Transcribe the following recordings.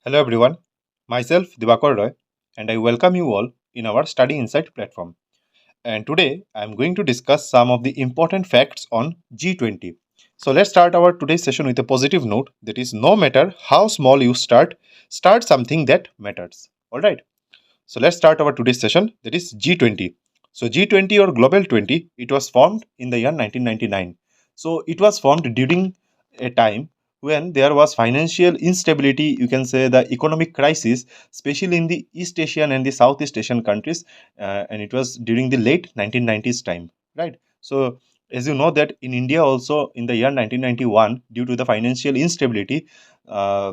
Hello everyone, myself Diwakar Roy and I welcome you all in our Study Insight platform. And today I am going to discuss some of the important facts on G20. So let's start our today's session with a positive note, that is, no matter how small you start something that matters. Alright, so let's start our today's session, that is G20. So G20 or Global 20, it was formed in the year 1999. So it was formed during a time when there was financial instability, you can say the economic crisis, especially in the East Asian and the Southeast Asian countries, and it was during the late 1990s time, right? So as you know that in India also in the year 1991, due to the financial instability, uh,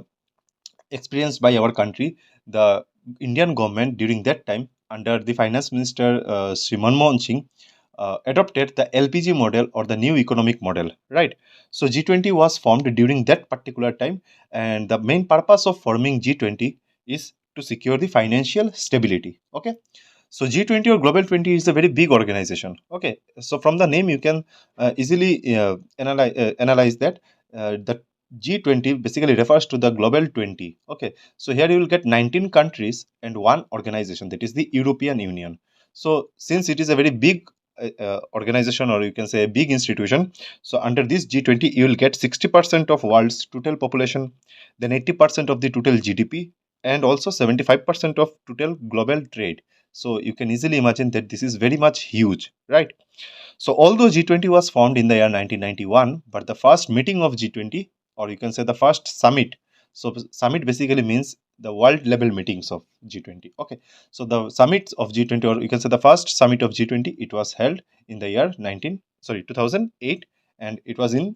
experienced by our country, the Indian government during that time, under the finance minister Sri Manmohan Singh, adopted the LPG model or the new economic model, right? So G20 was formed during that particular time, and the main purpose of forming G20 is to secure the financial stability. Okay, so G20 or Global 20 is a very big organization. Okay, so from the name you can easily analyze that the G20 basically refers to the Global 20. Okay, so here you will get 19 countries and one organization, that is the European Union. So since it is a very big organization, or you can say a big institution, so under this G20 you will get 60% of world's total population, then 80% of the total GDP, and also 75% of total global trade. So you can easily imagine that this is very much huge, right? So although G20 was formed in the year 1991, but the first meeting of G20, or you can say the first summit. So summit basically means the world level meetings of G20. Okay. So the summits of G20, or you can say the first summit of G20, it was held in the year 2008, and it was in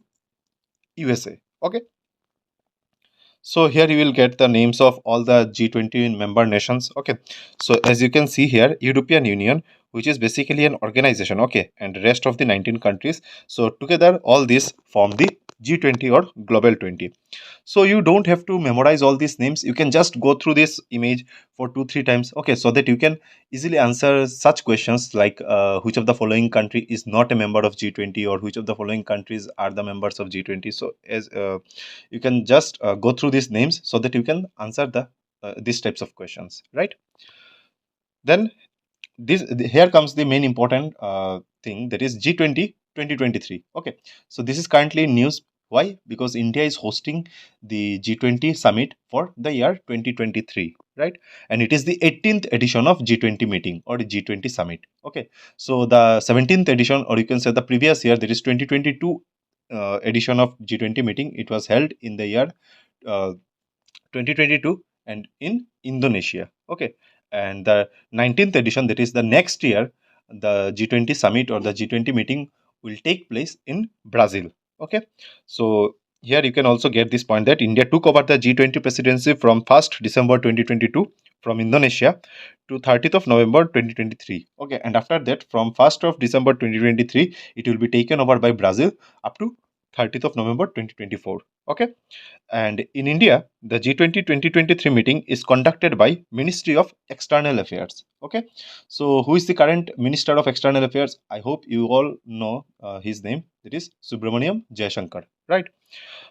USA. Okay. So here you will get the names of all the G20 member nations. Okay. So as you can see here, European Union, which is basically an organization. Okay. And the rest of the 19 countries. So together, all these form the G20 or Global 20. So you don't have to memorize all these names. You can just go through this image for 2 3 times. Okay. So that you can easily answer such questions like which of the following country is not a member of G20, or which of the following countries are the members of G20. So as you can just go through these names so that you can answer the these types of questions, right? Then here comes the main important thing, that is G20 2023. Okay, so this is currently in news. Why? Because India is hosting the G20 summit for the year 2023, right? And it is the 18th edition of G20 meeting or the G20 summit. Okay, so the 17th edition, or you can say the previous year, that is 2022 edition of G20 meeting, it was held in the year 2022 and in Indonesia. Okay, and the 19th edition, that is the next year, the G20 summit or the G20 meeting will take place in Brazil. Okay, so here you can also get this point that India took over the G20 presidency from 1st December 2022 from Indonesia to 30th of November 2023. Okay, and after that, from 1st of December 2023, it will be taken over by Brazil up to 30th of November 2024. Okay, and in India, the G20 2023 meeting is conducted by Ministry of External Affairs. Okay, so who is the current Minister of External Affairs? I hope you all know his name. It is Subramaniam Jayashankar, right?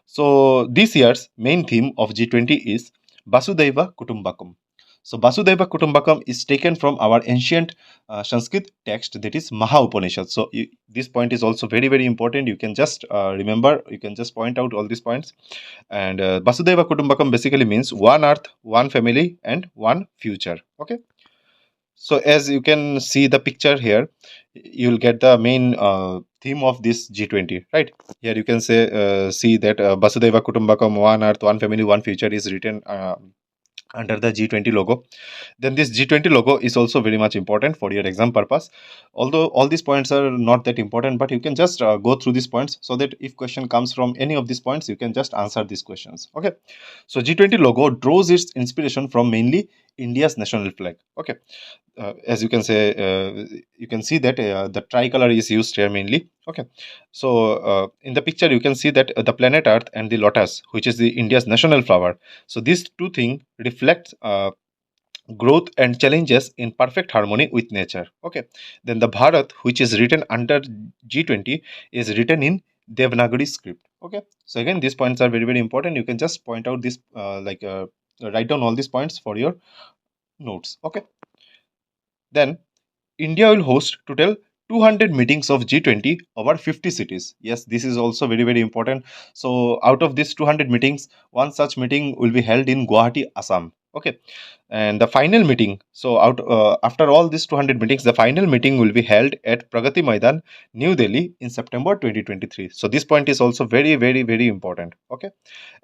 So this year's main theme of G20 is Vasudhaiva Kutumbakam. So Vasudhaiva Kutumbakam is taken from our ancient Sanskrit text, that is Maha Upanishad. So this point is also very very important. You can just remember, you can just point out all these points. And Vasudhaiva Kutumbakam basically means one earth, one family, and one future. Okay. So as you can see the picture here, you'll get the main theme of this G20, right? Here you can say see that Vasudhaiva Kutumbakam, one earth, one family, one future is written under the G20 logo. Then this G20 logo is also very much important for your exam purpose. Although all these points are not that important, but you can just go through these points so that if question comes from any of these points, you can just answer these questions. Okay, so G20 logo draws its inspiration from mainly India's national flag. Okay, as you can say, you can see that the tricolor is used here mainly. Okay, so in the picture you can see that the planet Earth and the lotus, which is the India's national flower, so these two things reflect growth and challenges in perfect harmony with nature. Okay, then the Bharat, which is written under G20, is written in Devanagari script. Okay, so again these points are very very important. You can just point out this write down all these points for your notes. Okay. Then India will host total 200 meetings of G20 over 50 cities. Yes, this is also very, very important. So, out of these 200 meetings, one such meeting will be held in Guwahati, Assam. Okay, and the final meeting. So, after all these 200 meetings, the final meeting will be held at Pragati Maidan, New Delhi, in September 2023. So, this point is also very, very, very important. Okay,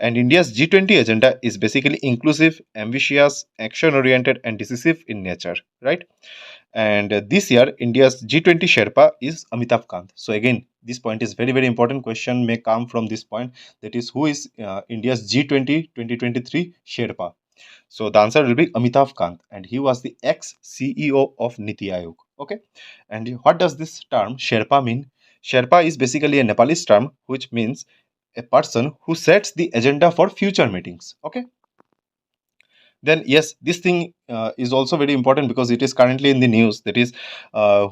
and India's G20 agenda is basically inclusive, ambitious, action oriented, and decisive in nature. Right. And this year, India's G20 Sherpa is Amitabh Kant. So again, this point is very, very important. Question may come from this point. That is, who is India's G20 2023 Sherpa? So the answer will be Amitabh Kant, and he was the ex-CEO of Niti Aayog. Okay, and what does this term Sherpa mean? Sherpa is basically a Nepalese term which means a person who sets the agenda for future meetings. Okay, then yes, this thing is also very important because it is currently in the news. That is,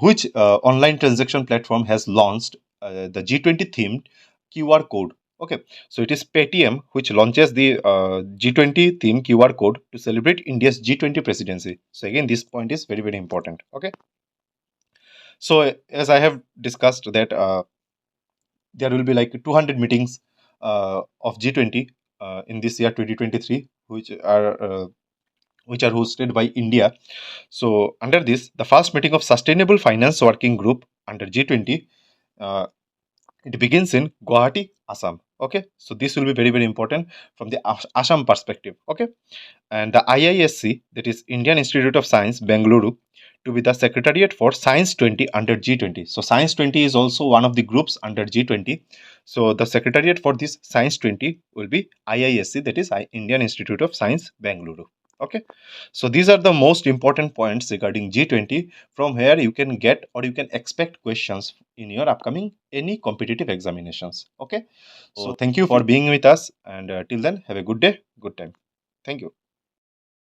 which online transaction platform has launched the G20 themed QR code. Okay, so it is Paytm which launches the G20 theme QR code to celebrate India's G20 presidency. So again, this point is very, very important. Okay, so as I have discussed that there will be like 200 meetings of G20 in this year 2023, which are hosted by India. So, under this, the first meeting of Sustainable Finance Working Group under G20, uh, it begins in Guwahati, Assam. Okay, so this will be very, very important from the Assam perspective. Okay, and the IISC, that is Indian Institute of Science, Bengaluru, to be the secretariat for Science 20 under G20. So, Science 20 is also one of the groups under G20. So, the secretariat for this Science 20 will be IISC, that is Indian Institute of Science, Bengaluru. Okay, so these are the most important points regarding G20. From here, you can get or you can expect questions in your upcoming any competitive examinations. Okay, so thank you for being with us, and till then, have a good day, good time. Thank you.